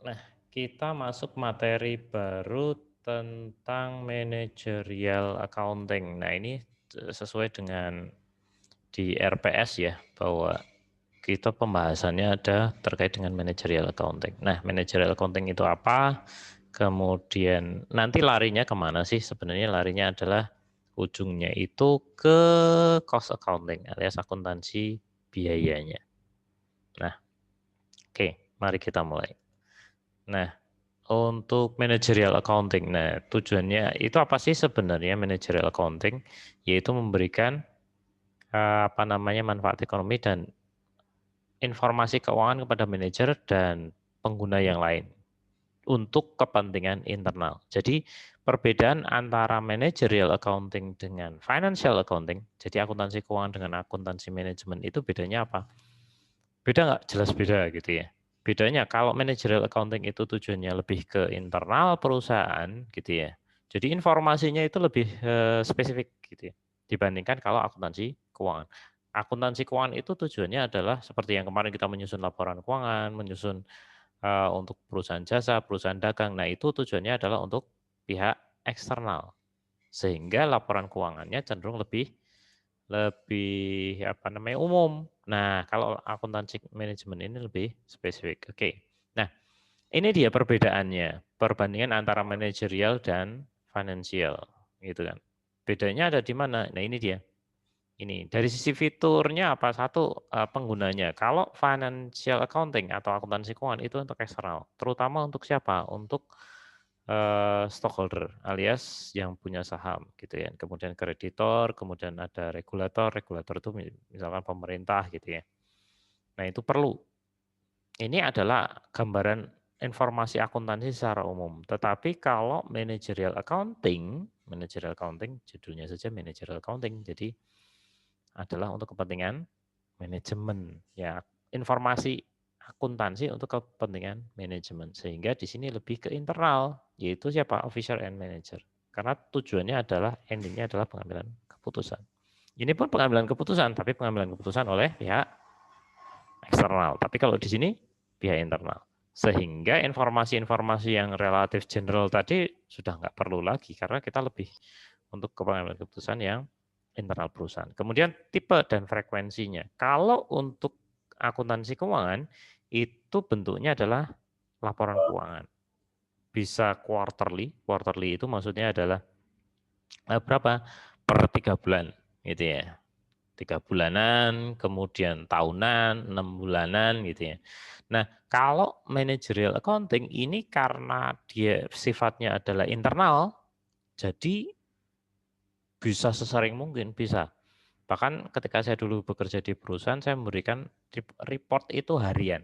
Nah, kita masuk materi baru tentang managerial accounting. Nah, ini sesuai dengan di RPS ya, bahwa kita pembahasannya ada terkait dengan managerial accounting. Nah, managerial accounting itu apa? Kemudian nanti larinya kemana sih? Sebenarnya larinya adalah ujungnya itu ke cost accounting alias akuntansi biayanya. Nah, oke, mari kita mulai. Nah, untuk managerial accounting, nah tujuannya itu apa sih sebenarnya managerial accounting? Yaitu memberikan apa namanya manfaat ekonomi dan informasi keuangan kepada manajer dan pengguna yang lain untuk kepentingan internal. Jadi perbedaan antara managerial accounting dengan financial accounting, jadi akuntansi keuangan dengan akuntansi manajemen itu bedanya apa? Beda nggak? Jelas beda gitu ya. Bedanya kalau managerial accounting itu tujuannya lebih ke internal perusahaan gitu ya. Jadi informasinya itu lebih spesifik gitu ya, dibandingkan kalau akuntansi keuangan. Akuntansi keuangan itu tujuannya adalah seperti yang kemarin kita menyusun laporan keuangan, menyusun untuk perusahaan jasa, perusahaan dagang. Nah, itu tujuannya adalah untuk pihak eksternal. Sehingga laporan keuangannya cenderung lebih lebih apa namanya, umum. Nah, kalau akuntansi manajemen ini lebih spesifik. Oke. Nah, ini dia perbedaannya, perbandingan antara manajerial dan financial, gitu kan. Bedanya ada di mana? Nah, ini dia. Ini, dari sisi fiturnya apa? Satu, penggunanya. Kalau financial accounting atau akuntansi keuangan itu untuk eksternal, terutama untuk siapa? Untuk, stockholder alias yang punya saham gitu ya. Kemudian kreditor, kemudian ada regulator, regulator itu misalkan pemerintah gitu ya. Nah itu perlu. Ini adalah gambaran informasi akuntansi secara umum. Tetapi kalau managerial accounting judulnya saja managerial accounting, jadi adalah untuk kepentingan manajemen, ya, informasi akuntansi untuk kepentingan manajemen. Sehingga di sini lebih ke internal, yaitu siapa? Officer and manager. Karena tujuannya adalah, endingnya adalah pengambilan keputusan. Ini pun pengambilan keputusan, tapi pengambilan keputusan oleh pihak eksternal. Tapi kalau di sini pihak internal. Sehingga informasi-informasi yang relatif general tadi sudah nggak perlu lagi, karena kita lebih untuk pengambilan keputusan yang internal perusahaan. Kemudian tipe dan frekuensinya. Kalau untuk akuntansi keuangan, itu bentuknya adalah laporan keuangan. Bisa quarterly, quarterly itu maksudnya adalah berapa? Per 3 bulan gitu ya. 3 bulanan, kemudian tahunan, 6 bulanan gitu ya. Nah, kalau managerial accounting ini karena dia sifatnya adalah internal, jadi bisa sesering mungkin, bisa. Bahkan ketika saya dulu bekerja di perusahaan, saya memberikan report itu harian.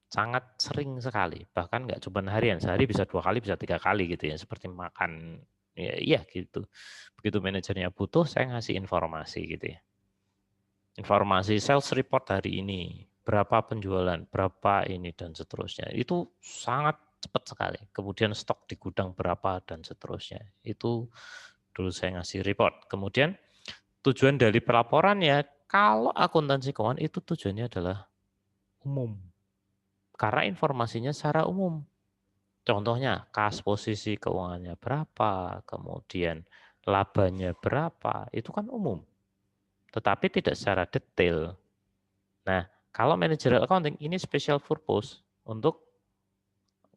Sangat sering sekali, bahkan nggak cuma harian, sehari bisa 2 kali, bisa 3 kali gitu ya, seperti makan, ya iya gitu. Begitu manajernya butuh, saya ngasih informasi gitu ya. Informasi sales report hari ini, berapa penjualan, berapa ini dan seterusnya. Itu sangat cepat sekali. Kemudian stok di gudang berapa dan seterusnya. Itu dulu saya ngasih report. Kemudian tujuan dari pelaporannya, kalau akuntansi keuangan itu tujuannya adalah umum. Karena informasinya secara umum. Contohnya, kas posisi keuangannya berapa, kemudian labanya berapa, itu kan umum. Tetapi tidak secara detail. Nah, kalau managerial accounting ini special purpose untuk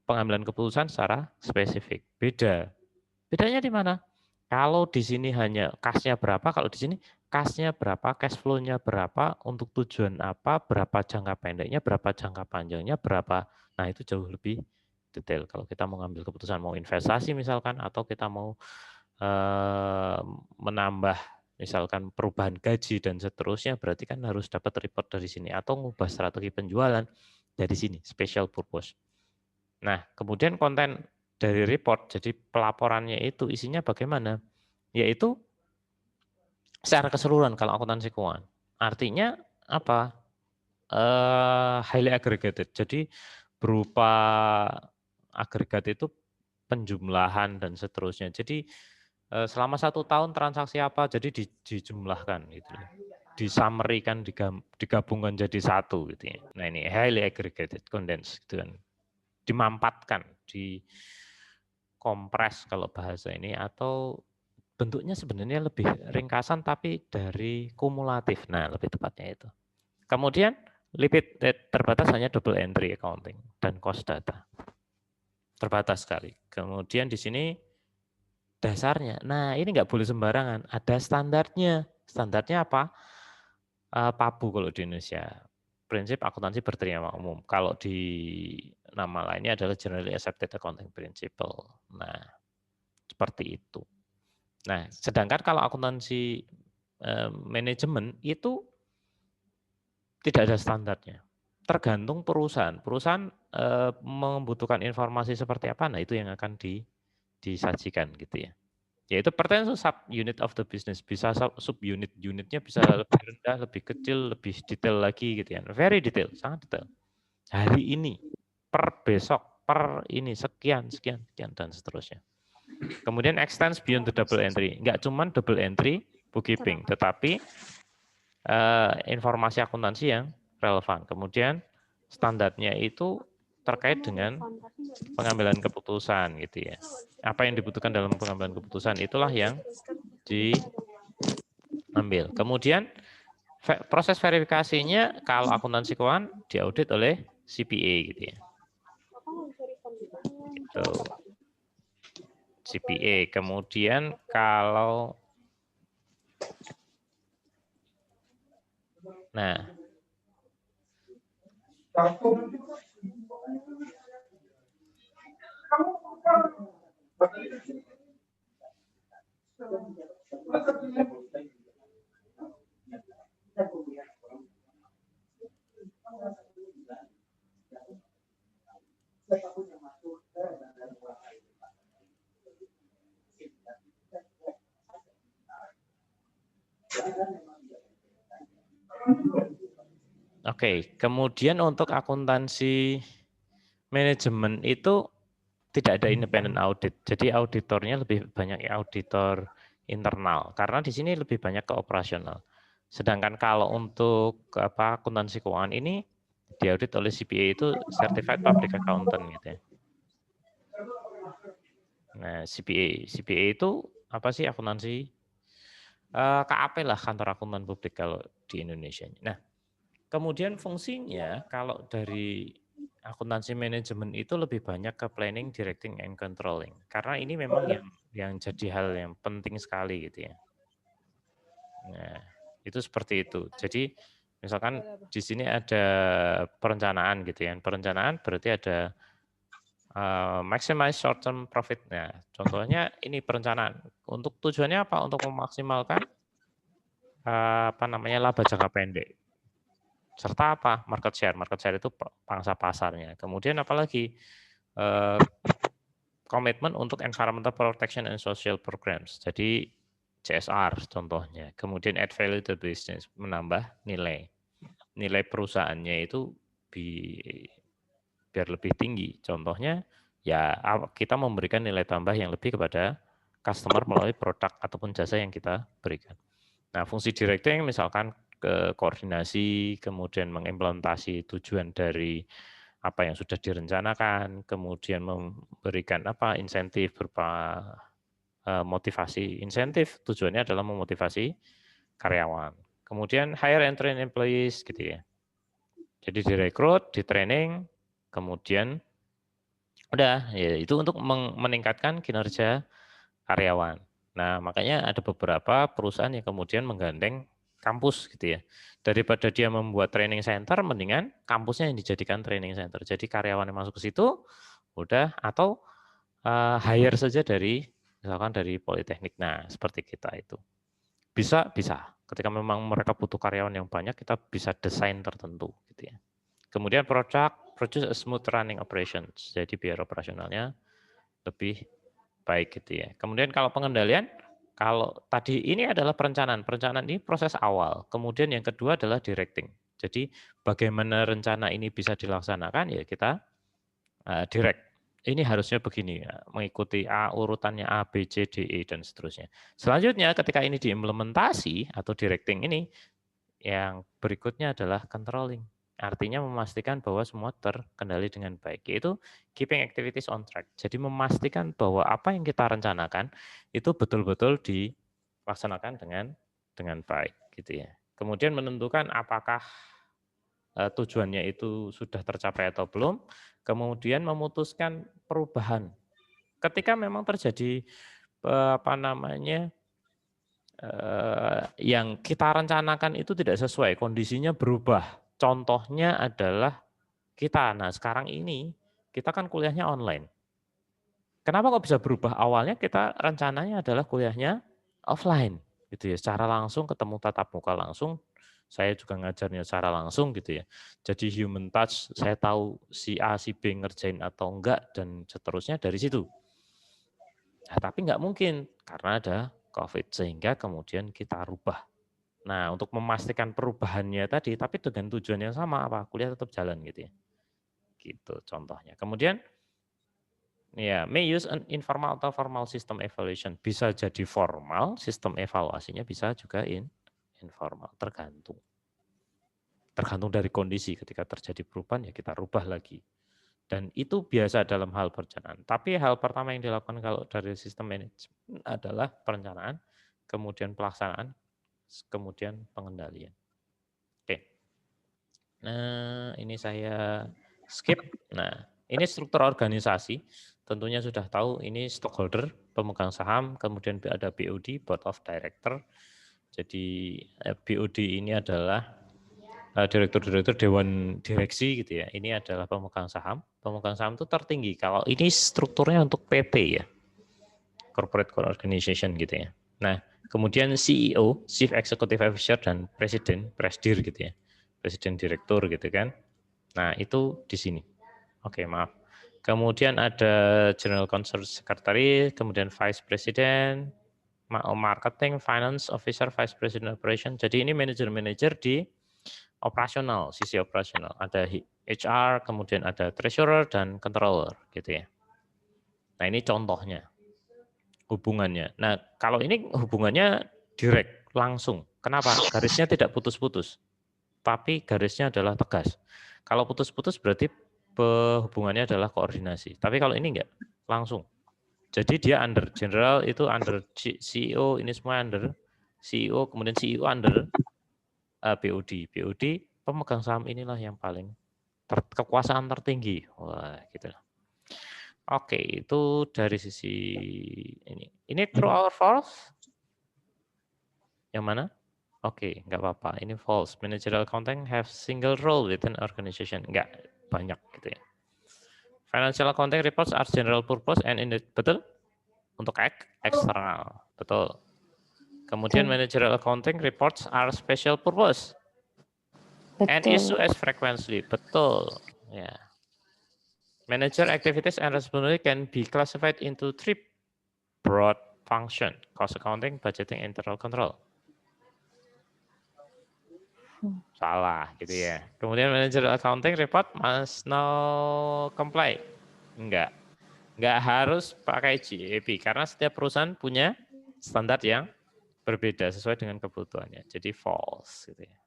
pengambilan keputusan secara spesifik. Beda. Bedanya di mana? Kalau di sini hanya kasnya berapa, kalau di sini kasnya berapa, cash flow-nya berapa, untuk tujuan apa, berapa jangka pendeknya, berapa jangka panjangnya, berapa. Nah, itu jauh lebih detail. Kalau kita mau ngambil keputusan mau investasi misalkan, atau kita mau eee, menambah misalkan perubahan gaji dan seterusnya, berarti kan harus dapat report dari sini atau ngubah strategi penjualan dari sini, special purpose. Nah, kemudian konten dari report, jadi pelaporannya itu isinya bagaimana? Yaitu secara keseluruhan kalau akuntansi keuangan. Artinya apa? Highly aggregated. Jadi berupa agregat itu penjumlahan dan seterusnya. Jadi, selama 1 tahun transaksi apa, jadi dijumlahkan gitu loh. Di-summary-kan, digabungkan jadi satu gitu ya. Nah ini highly aggregated, condensed gitu kan. dimampatkan, dikompres kalau bahasa ini, atau bentuknya sebenarnya lebih ringkasan tapi dari kumulatif. Nah, lebih tepatnya itu. Kemudian terbatas hanya double entry accounting dan cost data. Terbatas sekali. Kemudian di sini dasarnya. Nah, ini nggak boleh sembarangan. Ada standarnya. Standarnya apa? PABU kalau di Indonesia. Prinsip akuntansi berterima umum. Kalau di nama lainnya adalah Generally Accepted Accounting Principle. Nah, seperti itu. Nah, sedangkan kalau akuntansi manajemen itu tidak ada standarnya. Tergantung perusahaan. Perusahaan membutuhkan informasi seperti apa, nah itu yang akan disajikan gitu ya. Yaitu pertanyaan sub unit of the business, bisa sub unitnya bisa lebih rendah, lebih kecil, lebih detail lagi gitu ya. Very detail, sangat detail. Hari ini, per besok, per ini sekian dan seterusnya. Kemudian extends beyond the double entry, nggak cuma double entry bookkeeping, tetapi informasi akuntansi yang relevan. Kemudian standarnya itu terkait dengan pengambilan keputusan gitu ya. Apa yang dibutuhkan dalam pengambilan keputusan itulah yang diambil. Kemudian proses verifikasinya kalau akuntansi keuangan diaudit oleh CPA gitu ya. Gitu. CPA. Kemudian kalau Oke, kemudian untuk akuntansi manajemen itu tidak ada independent audit. Jadi auditornya lebih banyak auditor internal karena di sini lebih banyak ke operasional. Sedangkan kalau untuk akuntansi keuangan ini diaudit oleh CPA itu Certified Public Accountant gitu ya. Nah, CPA itu apa sih akuntansi? KAP lah, kantor akuntan publik kalau di Indonesia. Nah, kemudian fungsinya kalau dari akuntansi manajemen itu lebih banyak ke planning, directing, and controlling. Karena ini memang yang jadi hal yang penting sekali gitu ya. Nah, itu seperti itu. Jadi misalkan di sini ada perencanaan gitu ya. Perencanaan berarti ada maximize short term profit. Nah, contohnya ini perencanaan. Untuk tujuannya apa? Untuk memaksimalkan laba jangka pendek. Serta apa? Market share. Market share itu pangsa pasarnya. Kemudian apalagi komitmen untuk environmental protection and social programs. Jadi CSR contohnya. Kemudian add value to business, menambah nilai. Nilai perusahaannya itu biar lebih tinggi. Contohnya ya kita memberikan nilai tambah yang lebih kepada customer melalui produk ataupun jasa yang kita berikan. Nah, fungsi directing misalkan ke koordinasi, kemudian mengimplementasi tujuan dari apa yang sudah direncanakan, kemudian memberikan insentif berupa motivasi. Insentif tujuannya adalah memotivasi karyawan. Kemudian hire and train employees gitu ya. Jadi direkrut, di training, kemudian udah ya itu untuk meningkatkan kinerja karyawan. Nah, makanya ada beberapa perusahaan yang kemudian menggandeng kampus gitu ya. Daripada dia membuat training center, mendingan kampusnya yang dijadikan training center. Jadi karyawan yang masuk ke situ, udah atau hire saja dari misalkan dari politeknik. Nah, seperti kita itu. Bisa. Ketika memang mereka butuh karyawan yang banyak, kita bisa desain tertentu gitu ya. Kemudian produce a smooth running operations. Jadi biar operasionalnya lebih baik gitu ya. Kemudian kalau pengendalian, kalau tadi ini adalah perencanaan. Perencanaan ini proses awal. Kemudian yang kedua adalah directing. Jadi bagaimana rencana ini bisa dilaksanakan ya kita direct. Ini harusnya begini, mengikuti urutannya A, B, C, D, E, dan seterusnya. Selanjutnya ketika ini diimplementasi atau directing ini, yang berikutnya adalah controlling. Artinya memastikan bahwa semua terkendali dengan baik, yaitu keeping activities on track. Jadi memastikan bahwa apa yang kita rencanakan itu betul-betul dilaksanakan dengan baik gitu ya. Kemudian menentukan apakah tujuannya itu sudah tercapai atau belum, kemudian memutuskan perubahan. Ketika memang terjadi apa namanya yang kita rencanakan itu tidak sesuai, kondisinya berubah. Contohnya adalah kita. Nah, sekarang ini kita kan kuliahnya online. Kenapa kok bisa berubah? Awalnya kita rencananya adalah kuliahnya offline, gitu ya, secara langsung ketemu tatap muka langsung. Saya juga ngajarnya secara langsung gitu ya. Jadi human touch, saya tahu si A, si B ngerjain atau enggak dan seterusnya dari situ. Nah, tapi nggak mungkin karena ada COVID sehingga kemudian kita rubah. Nah, untuk memastikan perubahannya tadi, tapi dengan tujuan yang sama apa? Kuliah tetap jalan gitu ya. Gitu contohnya. Kemudian ya, may use an informal atau formal system evaluation. Bisa jadi formal, sistem evaluasinya bisa juga informal, tergantung. Tergantung dari kondisi ketika terjadi perubahan ya kita rubah lagi. Dan itu biasa dalam hal perencanaan. Tapi hal pertama yang dilakukan kalau dari sistem manajemen adalah perencanaan, kemudian pelaksanaan, kemudian pengendalian. Oke. Nah, ini saya skip. Nah, ini struktur organisasi. Tentunya sudah tahu ini stockholder, pemegang saham, kemudian ada BOD, Board of Director. Jadi BOD ini adalah direktur-direktur dewan direksi gitu ya. Ini adalah pemegang saham. Pemegang saham itu tertinggi. Kalau ini strukturnya untuk PT ya, Corporate Organization gitu ya. Nah, kemudian CEO, Chief Executive Officer dan Presiden, Presdir gitu ya. Presiden direktur gitu kan. Nah, itu di sini. Oke, maaf. Kemudian ada General Counsel Secretary, kemudian Vice President, Marketing, Finance Officer, Vice President Operation. Jadi ini manajer-manajer di operasional, sisi operasional. Ada HR, kemudian ada Treasurer dan Controller gitu ya. Nah, ini contohnya hubungannya. Nah, kalau ini hubungannya direct, langsung. Kenapa? Garisnya tidak putus-putus, tapi garisnya adalah tegas. Kalau putus-putus berarti hubungannya adalah koordinasi. Tapi kalau ini enggak, langsung. Jadi dia under general itu under CEO, ini semua under CEO, kemudian CEO under BOD. BOD pemegang saham inilah yang paling kekuasaan tertinggi. Wah, gitu. Oke, itu dari sisi ini. Ini true or false? Yang mana? Oke, nggak apa-apa. Ini false. Managerial accounting have single role within organization. Nggak banyak gitu ya. Financial accounting reports are general purpose and betul? Untuk eksternal. Betul. Kemudian managerial accounting reports are special purpose. And issue as frequently. Betul. Ya. Manager activities and responsibility can be classified into 3 broad function: cost accounting, budgeting, internal control. Salah gitu ya. Kemudian manager accounting report must now comply. Enggak harus pakai GAAP karena setiap perusahaan punya standar yang berbeda sesuai dengan kebutuhannya. Jadi false gitu ya.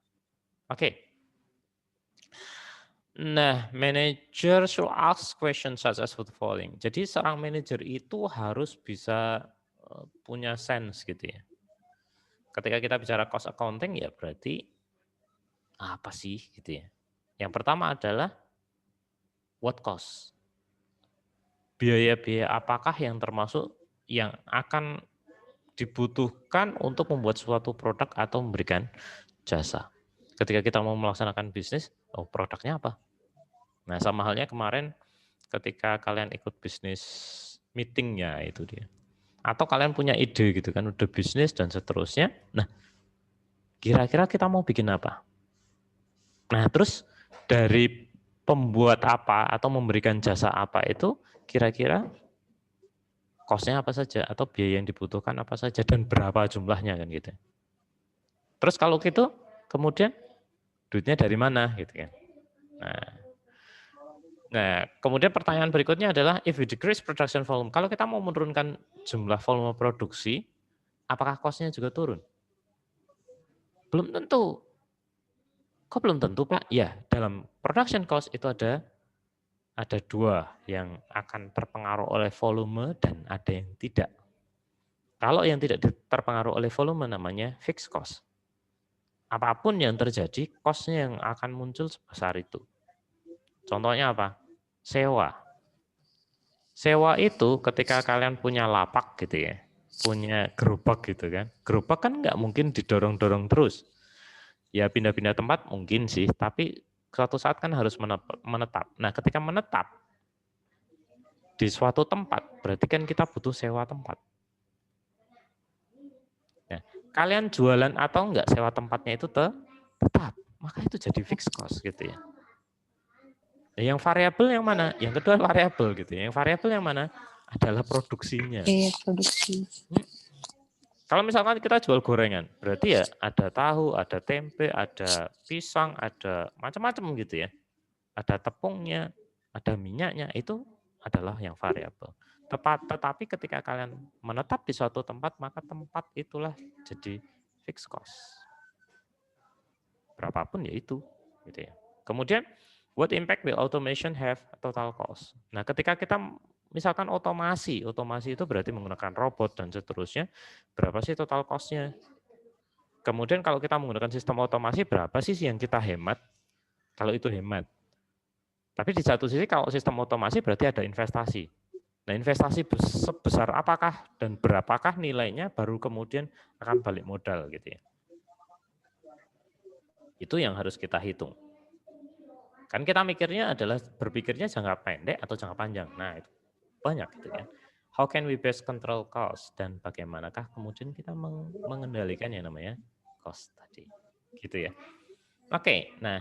Oke. Nah, manager should ask questions such as the following. Jadi seorang manajer itu harus bisa punya sense gitu ya. Ketika kita bicara cost accounting ya berarti apa sih gitu ya. Yang pertama adalah what cost. Biaya-biaya apakah yang termasuk yang akan dibutuhkan untuk membuat suatu produk atau memberikan jasa. Ketika kita mau melaksanakan bisnis, oh produknya apa? Nah, sama halnya kemarin ketika kalian ikut bisnis meetingnya itu dia. Atau kalian punya ide gitu kan, udah bisnis dan seterusnya. Nah, kira-kira kita mau bikin apa? Nah, terus dari pembuat apa atau memberikan jasa apa itu kira-kira cost-nya apa saja atau biaya yang dibutuhkan apa saja dan berapa jumlahnya kan gitu. Terus kalau gitu kemudian duitnya dari mana gitu kan. Nah, kemudian pertanyaan berikutnya adalah if we decrease production volume, kalau kita mau menurunkan jumlah volume produksi, apakah cost-nya juga turun? Belum tentu. Kok belum tentu, Pak? Ya, dalam production cost itu ada dua yang akan terpengaruh oleh volume dan ada yang tidak. Kalau yang tidak terpengaruh oleh volume namanya fixed cost. Apapun yang terjadi, cost-nya yang akan muncul sebesar itu. Contohnya apa? Sewa. Sewa itu ketika kalian punya lapak gitu ya, punya gerobak gitu kan. Gerobak kan nggak mungkin didorong-dorong terus. Ya pindah-pindah tempat mungkin sih, tapi suatu saat kan harus menetap. Nah ketika menetap di suatu tempat, berarti kan kita butuh sewa tempat. Nah, kalian jualan atau enggak sewa tempatnya itu tetap, maka itu jadi fixed cost gitu ya. Nah, yang variabel yang mana? Yang kedua variabel gitu ya. Yang variabel yang mana? Adalah produksinya. Iya, produksi. Kalau misalkan kita jual gorengan, berarti ya ada tahu, ada tempe, ada pisang, ada macam-macam gitu ya. Ada tepungnya, ada minyaknya, itu adalah yang variabel. Tetapi ketika kalian menetap di suatu tempat, maka tempat itulah jadi fixed cost. Berapapun ya itu. Gitu ya. Kemudian, what impact will automation have total cost? Nah, ketika kita misalkan otomasi itu berarti menggunakan robot dan seterusnya, berapa sih total cost-nya? Kemudian kalau kita menggunakan sistem otomasi, berapa sih yang kita hemat? Kalau itu hemat. Tapi di satu sisi kalau sistem otomasi berarti ada investasi. Nah, investasi sebesar apakah dan berapakah nilainya baru kemudian akan balik modal gitu ya. Itu yang harus kita hitung. Kan kita mikirnya adalah berpikirnya jangka pendek atau jangka panjang. Nah, itu banyak gitu kan. How can we best control cost dan bagaimanakah kemudian kita mengendalikan yang namanya cost tadi. Gitu ya. Oke, nah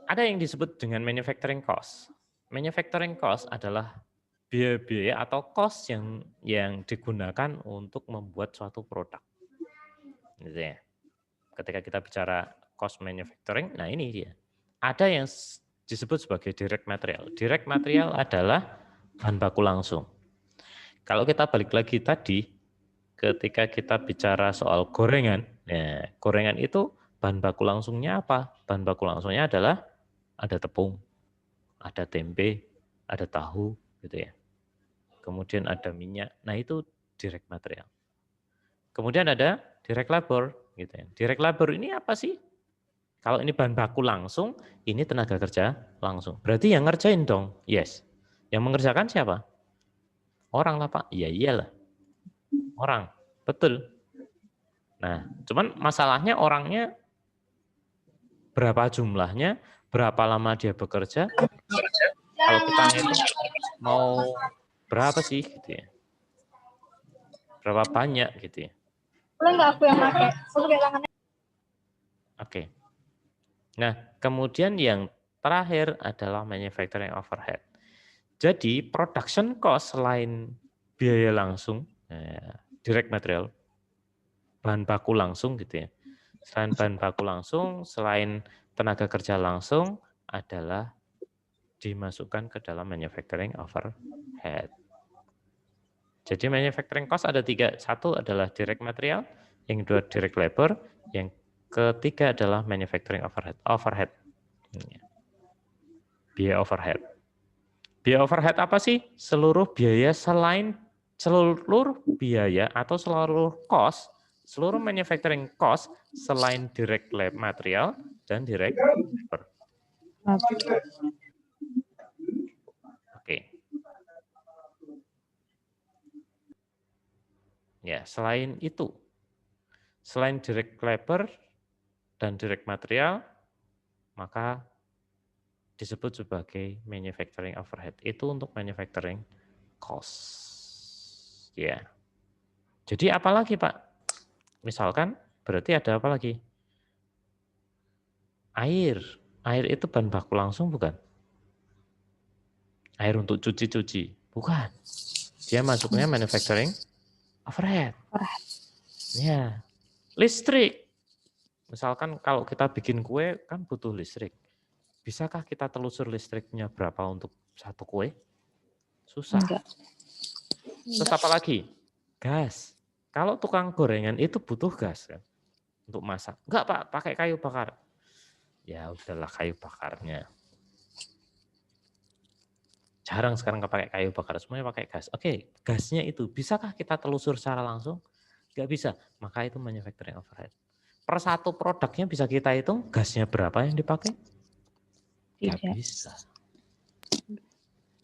ada yang disebut dengan manufacturing cost. Manufacturing cost adalah biaya-biaya atau cost yang digunakan untuk membuat suatu produk. Gitu ya. Ketika kita bicara cost manufacturing, nah ini dia. Ada yang disebut sebagai direct material. Direct material adalah bahan baku langsung. Kalau kita balik lagi tadi, ketika kita bicara soal gorengan, nah gorengan itu bahan baku langsungnya apa? Bahan baku langsungnya adalah ada tepung, ada tempe, ada tahu, gitu ya. Kemudian ada minyak. Nah itu direct material. Kemudian ada direct labor, gitu ya. Direct labor ini apa sih? Kalau ini bahan baku langsung, ini tenaga kerja langsung. Berarti yang ngerjain dong, yes. Yang mengerjakan siapa? Orang lah Pak. Iya iyalah, orang. Betul. Nah, cuman masalahnya orangnya berapa jumlahnya, berapa lama dia bekerja. Kalau kita ngitung mau berapa sih gitu ya. Berapa banyak gitu ya. Boleh nggak aku yang pakai? Aku pakai tangannya. Oke. Nah, kemudian yang terakhir adalah manufacturing overhead. Jadi production cost selain biaya langsung, direct material, bahan baku langsung gitu ya. Selain bahan baku langsung, selain tenaga kerja langsung adalah dimasukkan ke dalam manufacturing overhead. Jadi manufacturing cost ada 3. Satu adalah direct material, yang kedua direct labor, yang ketiga adalah manufacturing overhead. Biaya overhead. Biaya overhead apa sih? Seluruh biaya selain seluruh biaya atau seluruh cost, seluruh manufacturing cost selain direct lab material dan direct labor. Oke. Ya, selain itu, selain direct labor dan direct material, maka disebut sebagai manufacturing overhead. Itu untuk manufacturing cost. Ya. Jadi apalagi Pak? Misalkan berarti ada apa lagi? Air. Air itu bahan baku langsung bukan? Air untuk cuci-cuci. Bukan. Dia masuknya manufacturing overhead. Ya. Listrik. Misalkan kalau kita bikin kue kan butuh listrik. Bisakah kita telusur listriknya berapa untuk satu kue? Susah. Enggak. Terus apa lagi? Gas. Kalau tukang gorengan itu butuh gas kan? untuk masak. Enggak Pak, pakai kayu bakar. Ya udahlah kayu bakarnya. Jarang sekarang pakai kayu bakar, semuanya pakai gas. Oke, gasnya itu bisakah kita telusur secara langsung? Enggak bisa, maka itu manufacturing overhead. Per satu produknya bisa kita hitung gasnya berapa yang dipakai? Enggak Tidak. bisa.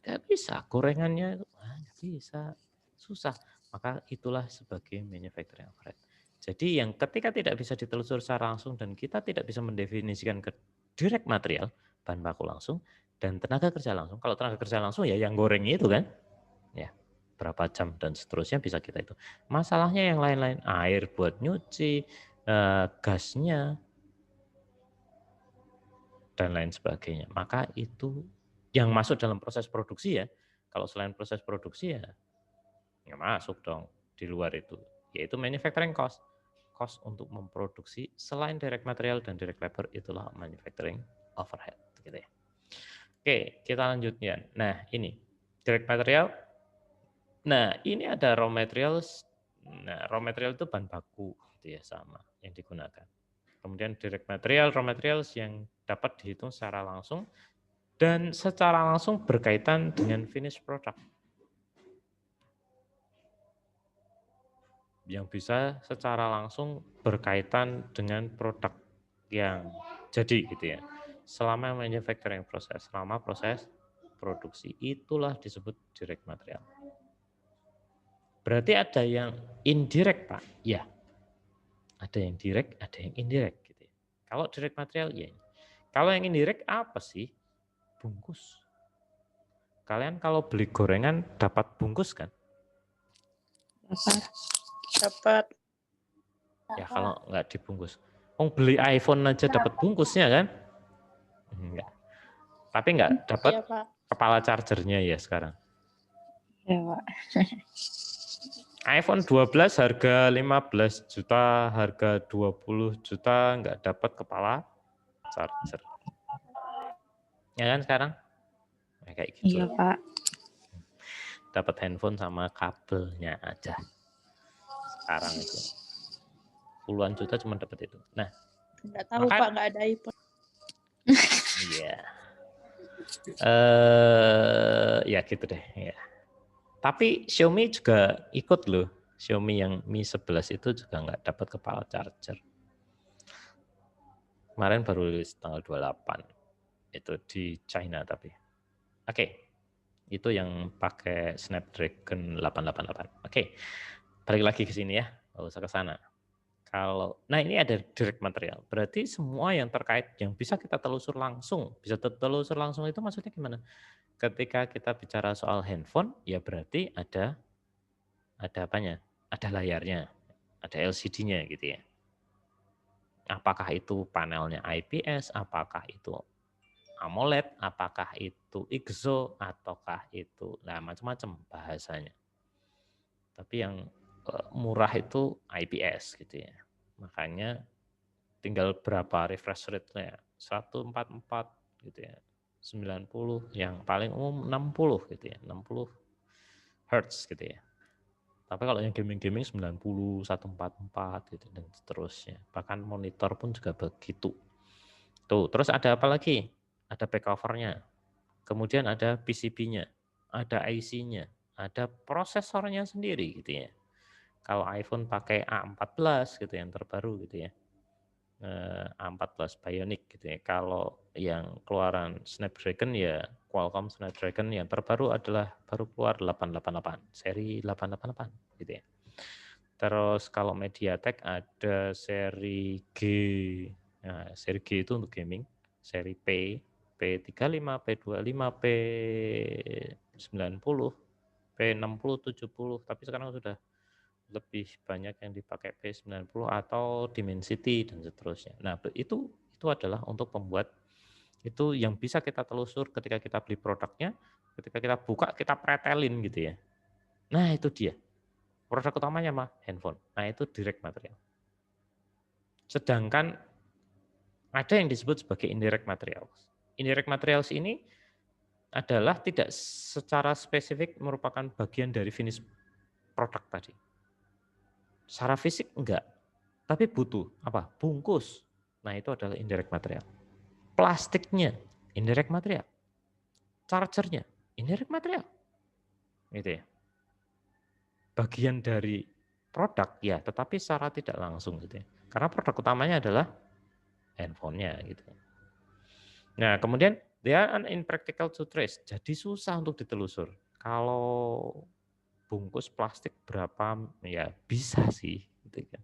Enggak bisa, gorengannya enggak bisa. Susah. Maka itulah sebagai manufacturing overhead. Jadi yang ketika tidak bisa ditelusur secara langsung dan kita tidak bisa mendefinisikan ke direct material, bahan baku langsung, dan tenaga kerja langsung. Kalau tenaga kerja langsung ya yang goreng itu kan, ya berapa jam dan seterusnya bisa kita itu. Masalahnya yang lain-lain, air buat nyuci, gasnya, dan lain sebagainya. Maka itu yang masuk dalam proses produksi ya. Kalau selain proses produksi ya nggak masuk dong di luar itu, yaitu manufacturing cost. Cost untuk memproduksi selain direct material dan direct labor itulah manufacturing overhead. Gitu ya. Oke, kita lanjutnya. Nah ini direct material. Nah ini ada raw materials. Nah raw material itu bahan baku gitu ya, sama yang digunakan. Kemudian direct material, raw materials yang dapat dihitung secara langsung dan secara langsung berkaitan dengan finished product. Yang bisa secara langsung berkaitan dengan produk yang jadi gitu ya. Selama manufacturing proses, selama proses produksi, itulah disebut direct material. Berarti ada yang indirect Pak? Ya, ada yang direct, ada yang indirect gitu ya. Kalau direct material ya. Kalau yang indirect apa sih? Bungkus. Kalian kalau beli gorengan dapat bungkus kan? Dapat. Ya kalau nggak dibungkus. Beli iPhone aja dapat bungkusnya kan? Enggak. Tapi nggak dapat Iya, Pak. kepala chargernya ya sekarang. Ya, Pak. iPhone 12 harga 15 juta, harga 20 juta nggak dapat kepala charger. Ya kan sekarang? Nah, kayak gitu. Iya, Pak. Dapat handphone sama kabelnya aja. Sekarang itu. Puluhan juta cuma dapat itu. Nah, Nggak tahu, Pak, nggak ada iPhone. iya. Ya gitu deh. Ya. Tapi Xiaomi juga ikut loh. Xiaomi yang Mi 11 itu juga nggak dapat kepala charger. Kemarin baru rilis tanggal 28. Itu di China tapi. Oke. Itu yang pakai Snapdragon 888. Oke. Balik lagi ke sini ya. Nggak usah ke sana. Nah ini ada direct material. Berarti semua yang terkait yang bisa kita telusur langsung, bisa telusur langsung itu maksudnya gimana? Ketika kita bicara soal handphone, ya berarti ada apanya? Ada layarnya, ada LCD-nya gitu ya. Apakah itu panelnya IPS, apakah itu AMOLED, apakah itu IGZO, ataukah itu, nah macam-macam bahasanya. Tapi yang murah itu IPS gitu ya. Makanya tinggal berapa refresh rate-nya, 144 gitu ya, 90, yang paling umum 60 gitu ya, 60 Hz gitu ya. Tapi kalau yang gaming-gaming 90, 144 gitu dan seterusnya. Bahkan monitor pun juga begitu. Tuh, terus ada apa lagi? Ada back cover-nya. Kemudian ada PCB-nya, ada IC-nya, ada prosesornya sendiri gitu ya. Kalau iPhone pakai A14 gitu yang terbaru gitu ya. A14 Bionic gitu ya. Kalau yang keluaran Snapdragon ya Qualcomm Snapdragon yang terbaru adalah baru keluar 888, seri 888 gitu ya. Terus kalau MediaTek ada seri G. Nah, seri G itu untuk gaming, seri P, P35, P25, P90, P60, 70, tapi sekarang sudah lebih banyak yang dipakai P90 atau Dimensity dan seterusnya. Nah, itu adalah untuk membuat itu yang bisa kita telusur ketika kita beli produknya, ketika kita buka kita pretelin gitu ya. Nah, itu dia. Produk utamanya mah handphone. Nah, itu direct material. Sedangkan ada yang disebut sebagai indirect materials. Indirect materials ini adalah tidak secara spesifik merupakan bagian dari finish produk tadi. Secara fisik enggak. Tapi butuh apa? Bungkus. Nah, itu adalah indirect material. Plastiknya, indirect material. Chargernya, indirect material. Gitu ya. Bagian dari produk ya, tetapi secara tidak langsung gitu ya. Karena produk utamanya adalah handphonenya gitu. Nah, kemudian they are impractical to trace. Jadi susah untuk ditelusur. Kalau bungkus plastik berapa ya bisa sih gitu kan.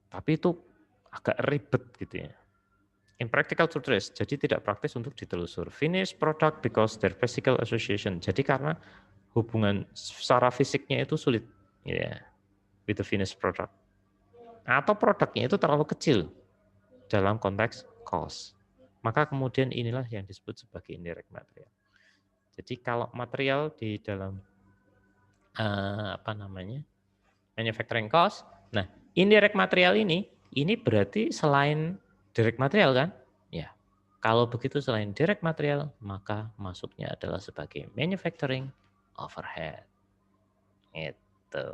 Tapi itu agak ribet gitu ya. Impractical to trace, jadi tidak praktis untuk ditelusur. Finished product because their physical association. Jadi karena hubungan secara fisiknya itu sulit ya, with the finished product. Atau produknya itu terlalu kecil dalam konteks cost. Maka kemudian inilah yang disebut sebagai indirect material. Jadi kalau material di dalam manufacturing cost, nah indirect material ini berarti selain direct material kan? Ya. Kalau begitu selain direct material, maka masuknya adalah sebagai manufacturing overhead. Itu.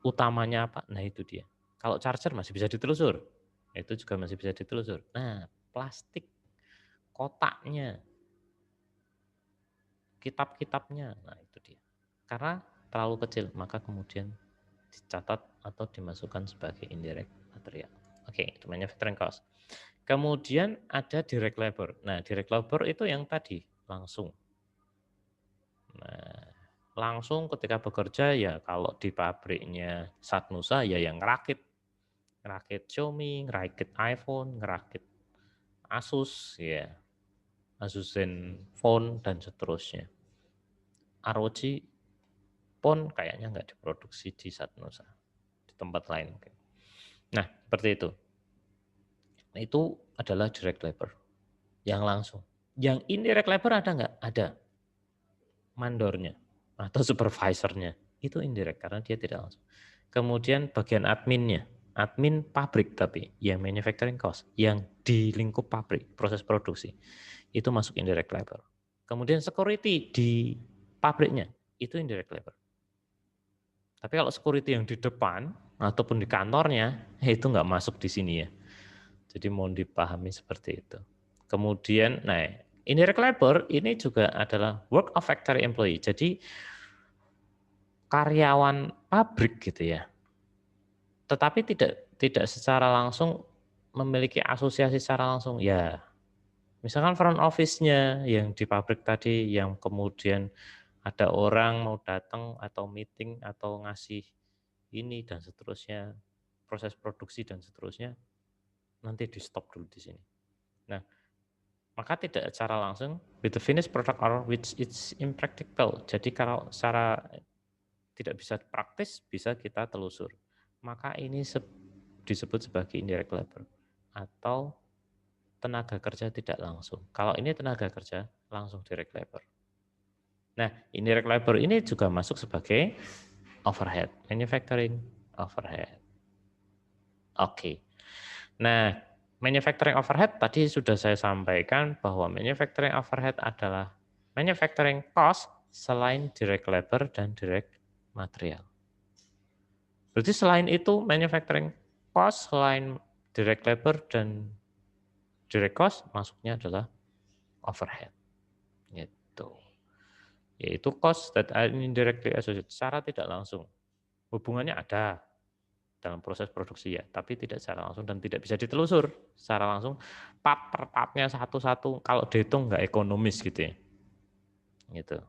Utamanya apa? Nah itu dia. Kalau charger masih bisa ditelusur. Itu juga masih bisa ditelusur. Nah, plastik, kotaknya, kitab-kitabnya, nah itu dia. Karena terlalu kecil, maka kemudian dicatat atau dimasukkan sebagai indirect material. Oke, itu manufacturing cost. Kemudian ada direct labor. Nah, direct labor itu yang tadi, langsung. Nah, langsung ketika bekerja ya kalau di pabriknya Satnusa ya yang ngerakit Xiaomi, ngerakit iPhone, ngerakit Asus ya, Asus Zenfone dan seterusnya. ROG pun kayaknya nggak diproduksi di Satnusa, di tempat lain. Nah, seperti itu. Itu adalah direct labor yang langsung. Yang indirect labor ada nggak? Ada. Mandornya atau supervisornya itu indirect karena dia tidak langsung. Kemudian bagian adminnya, admin pabrik tapi yang manufacturing cost, yang di lingkup pabrik, proses produksi, itu masuk indirect labor. Kemudian security di pabriknya, itu indirect labor. Tapi kalau security yang di depan ataupun di kantornya, itu nggak masuk di sini ya. Jadi mohon dipahami seperti itu. Kemudian, nah indirect labor ini juga adalah work of factory employee. Jadi karyawan pabrik gitu ya. Tetapi tidak secara langsung memiliki asosiasi secara langsung. Ya, misalkan front office-nya yang di pabrik tadi yang kemudian ada orang mau datang atau meeting atau ngasih ini dan seterusnya, proses produksi dan seterusnya, nanti di stop dulu di sini. Nah, maka tidak secara langsung with the finished product or which it's impractical. Jadi kalau secara tidak bisa praktis bisa kita telusur. Maka ini disebut sebagai indirect labor atau tenaga kerja tidak langsung. Kalau ini tenaga kerja langsung direct labor. Nah, indirect labor ini juga masuk sebagai overhead, manufacturing overhead. Oke. Nah, manufacturing overhead tadi sudah saya sampaikan bahwa manufacturing overhead adalah manufacturing cost selain direct labor dan direct material. Berarti selain itu manufacturing cost, selain direct labor dan direct cost, masuknya adalah overhead. Gitu. Yaitu cost that are indirectly associated, secara tidak langsung. Hubungannya ada dalam proses produksi ya, tapi tidak secara langsung dan tidak bisa ditelusur secara langsung. Part per partnya satu-satu, kalau dihitung nggak ekonomis gitu ya. Gitu.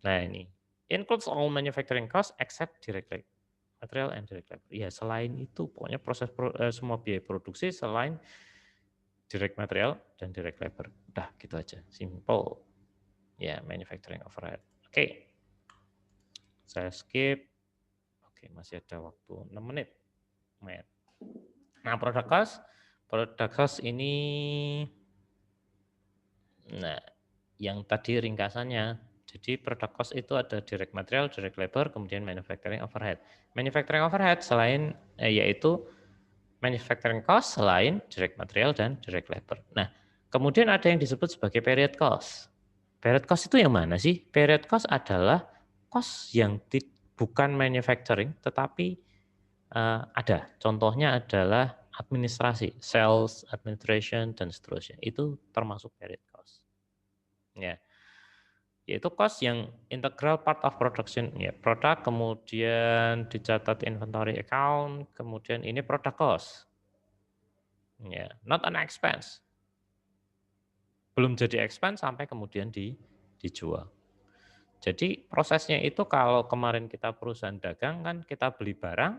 Nah ini, includes all manufacturing cost except direct labor. Material and direct labor. Ya selain itu pokoknya proses semua biaya produksi selain direct material dan direct labor. Udah gitu aja, simple. Ya manufacturing overhead. Oke. Saya skip. Oke, masih ada waktu 6 menit. Nah, product cost ini nah yang tadi ringkasannya. Jadi product cost itu ada direct material, direct labor, kemudian manufacturing overhead. Manufacturing overhead selain yaitu manufacturing cost selain direct material dan direct labor. Nah, kemudian ada yang disebut sebagai period cost. Period cost itu yang mana sih? Period cost adalah cost yang bukan manufacturing, tetapi ada. Contohnya adalah administrasi, sales, administration, dan seterusnya. Itu termasuk period cost. Ya. Yaitu cost yang integral part of production, ya, produk, kemudian dicatat inventory account, kemudian ini product cost. Ya, not an expense. Belum jadi expense sampai kemudian dijual. Jadi prosesnya itu kalau kemarin kita perusahaan dagang kan kita beli barang,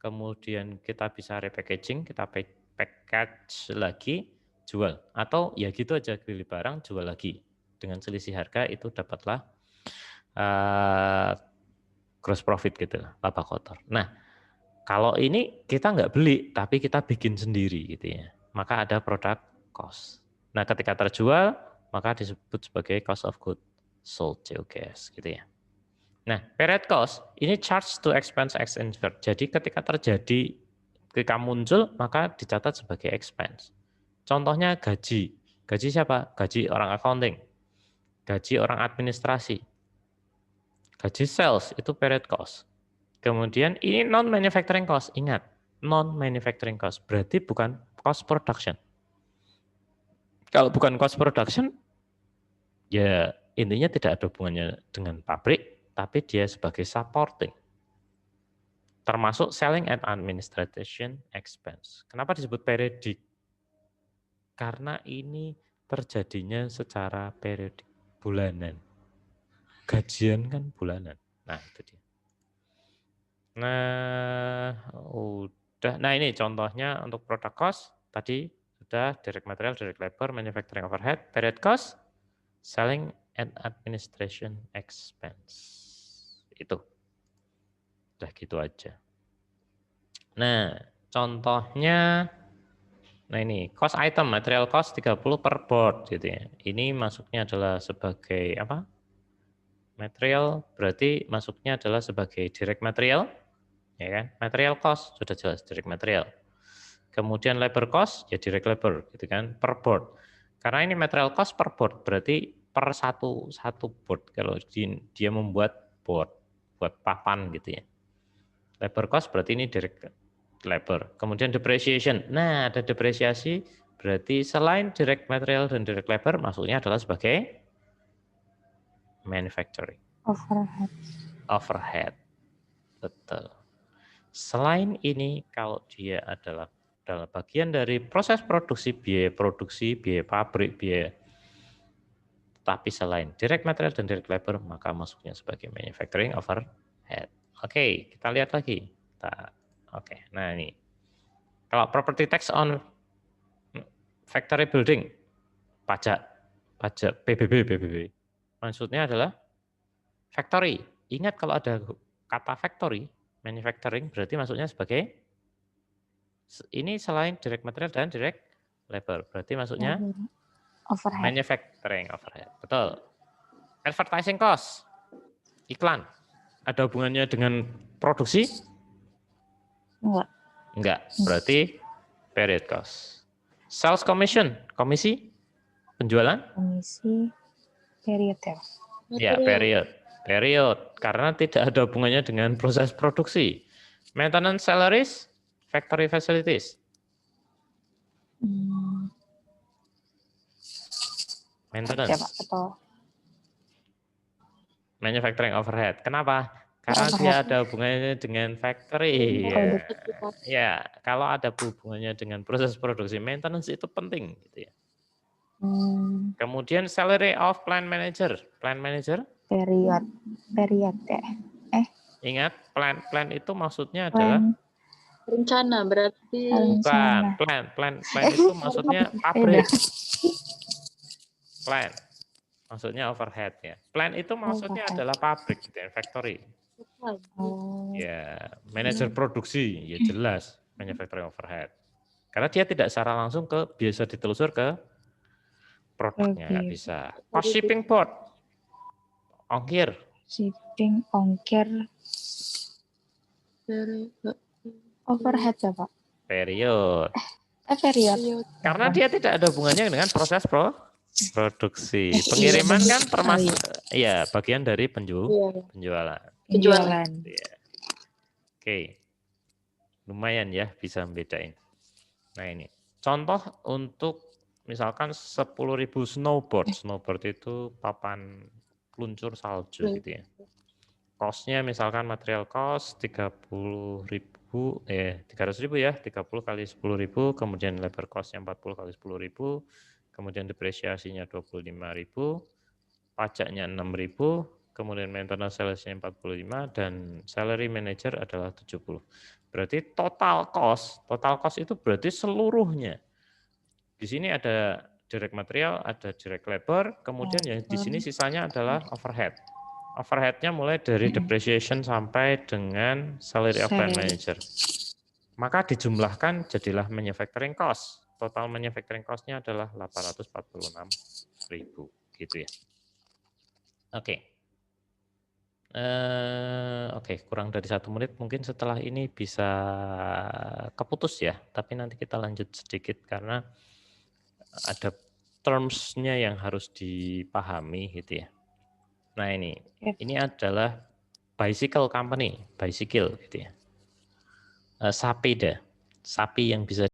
kemudian kita bisa repackaging, kita package lagi, jual. Atau ya gitu aja beli barang, jual lagi. Dengan selisih harga itu dapatlah gross profit gitu, laba kotor. Nah, kalau ini kita nggak beli, tapi kita bikin sendiri gitu ya. Maka ada product cost. Nah, ketika terjual, maka disebut sebagai cost of goods sold, COGS gitu ya. Nah, period cost ini charge to expense as incurred. Jadi ketika terjadi, ketika muncul, maka dicatat sebagai expense. Contohnya gaji. Gaji siapa? Gaji orang accounting. Gaji orang administrasi. Gaji sales itu period cost. Kemudian ini non-manufacturing cost. Ingat, non-manufacturing cost. Berarti bukan cost production. Kalau bukan cost production, ya intinya tidak ada hubungannya dengan pabrik, tapi dia sebagai supporting. Termasuk selling and administration expense. Kenapa disebut periodik? Karena ini terjadinya secara periodik, bulanan. Gajian kan bulanan. Nah, itu dia. Nah, udah. Nah, ini contohnya untuk product cost. Tadi sudah direct material, direct labor, manufacturing overhead, period cost, selling and administration expense. Itu. Udah gitu aja. Nah, contohnya, nah ini, cost item, material cost 30 per board gitu ya. Ini masuknya adalah sebagai apa? Material, berarti masuknya adalah sebagai direct material, ya kan? Material cost, sudah jelas direct material. Kemudian labor cost, ya direct labor, gitu kan, per board. Karena ini material cost per board, berarti per satu board, kalau dia membuat board, buat papan gitu ya. Labor cost berarti ini direct labor. Kemudian depreciation, nah ada depresiasi, berarti selain direct material dan direct labor, masuknya adalah sebagai manufacturing. Overhead. Betul. Selain ini, kalau dia adalah bagian dari proses produksi, biaya pabrik, biaya. Tapi selain direct material dan direct labor, maka masuknya sebagai manufacturing overhead. Oke, kita lihat lagi. Oke, nah ini. Kalau property tax on factory building, pajak PBB. Maksudnya adalah factory. Ingat kalau ada kata factory, manufacturing berarti maksudnya sebagai ini selain direct material dan direct labor. Berarti maksudnya overhead. Manufacturing overhead. Betul. Advertising cost. Iklan. Ada hubungannya dengan produksi? Enggak. Enggak. Berarti period cost. Sales commission. Komisi penjualan? Komisi period ya. Ya, period. Karena tidak ada hubungannya dengan proses produksi. Maintenance salaries, factory facilities. Maintenance. Ya, Pak, atau manufacturing overhead. Kenapa? Karena dia ada hubungannya dengan factory. Ya, kalau ada hubungannya dengan proses produksi, maintenance itu penting gitu ya. Kemudian salary of plant manager. Plant manager? Period ya. Ingat, plan itu maksudnya adalah rencana berarti. Bukan, plan itu maksudnya pabrik. Plan maksudnya overhead ya. Plan itu maksudnya adalah pabrik gitu ya, factory. Ya, manajer produksi ya jelas manufacturing overhead. Karena dia tidak secara langsung biasa ditelusur ke produknya, nggak bisa. Cost shipping port, ongkir. Shipping, ongkir, overhead ya Pak? Period. Period. Karena dia tidak ada hubungannya dengan proses produksi. Pengiriman kan termasuk ya bagian dari penjualan. Penjualan. Ya. Oke. Lumayan ya bisa membedain. Nah ini contoh untuk misalkan 10.000 snowboard. Snowboard itu papan peluncur salju gitu ya. Cost-nya misalkan material cost 300.000 ya, 30 kali 10.000, kemudian labor cost-nya 40 kali 10.000, kemudian depresiasinya 25.000, pajaknya 6.000, kemudian maintenance sales-nya 45 dan salary manager adalah 70. Berarti total cost itu berarti seluruhnya. Di sini ada direct material, ada direct labor, kemudian yang di sini sisanya adalah overhead. Overhead-nya mulai dari depreciation sampai dengan salary of plant manager. Maka dijumlahkan jadilah manufacturing cost. Total manufacturing cost-nya adalah 846.000 gitu ya. Oke. Oke, kurang dari 1 menit mungkin setelah ini bisa keputus ya, tapi nanti kita lanjut sedikit karena ada terms-nya yang harus dipahami gitu ya. Nah ini adalah bicycle company, bicycle gitu ya. Sapeda, sapi yang bisa